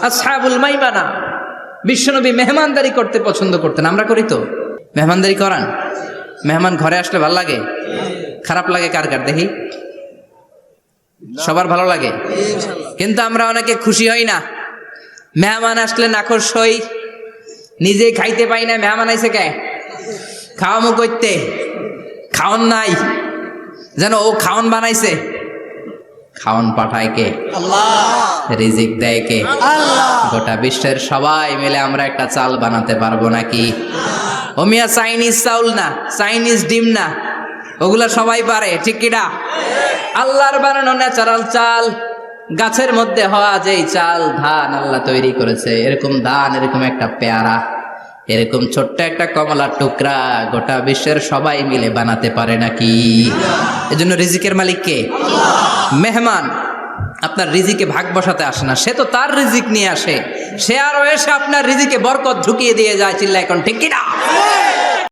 আসহাবুল মাইমানা বিশ্বনবী মেহমানদারি করতে পছন্দ করতেন। আমরা করি তো? মেহমানদারি করান? মেহমান ঘরে আসলে ভালো লাগে? খারাপ লাগে কার কার দেখি? সবার ভালো লাগে, কিন্তু আমরা অনেকে খুশি হই না। মেহমান আসলে নাখোশ হই, নিজে খাইতে পাই না। মেহমান আইছে কে? খাওয়ামু করতে, খাওন নাই, যেন ও খাওন বানাইছে। খাওন পাঠায় কে? রিজিক দেয় কে? গোটা বিশ্বের সবাই মিলে আমরা একটা চাল বানাতে পারবো নাকি? ও মিয়া চাইনিজ চাউল না, চাইনিজ ডিম না, ওগুলা সবাই পারে, ঠিক কিনা? আল্লাহর বানানো ন্যাচারাল চাল, গাছের মধ্যে হওয়া যেই চাল, ধান আল্লাহ তৈরি করেছে, এরকম ধান, এরকম একটা পেয়ারা, এরকম ছোট্ট একটা কমলার টুকরা গোটা বিশ্বের সবাই মিলে বানাতে পারে নাকি? এজন্য রিজিকের মালিক কে? মেহমান আপনার রিজিকে ভাগ বসাতে আসে না, সে তো তার রিজিক নিয়ে আসে। সে আরো এসে আপনার রিজিকে বরকত ঢুকিয়ে দিয়ে যায়। চিল্লা এখন ঠিক কিনা?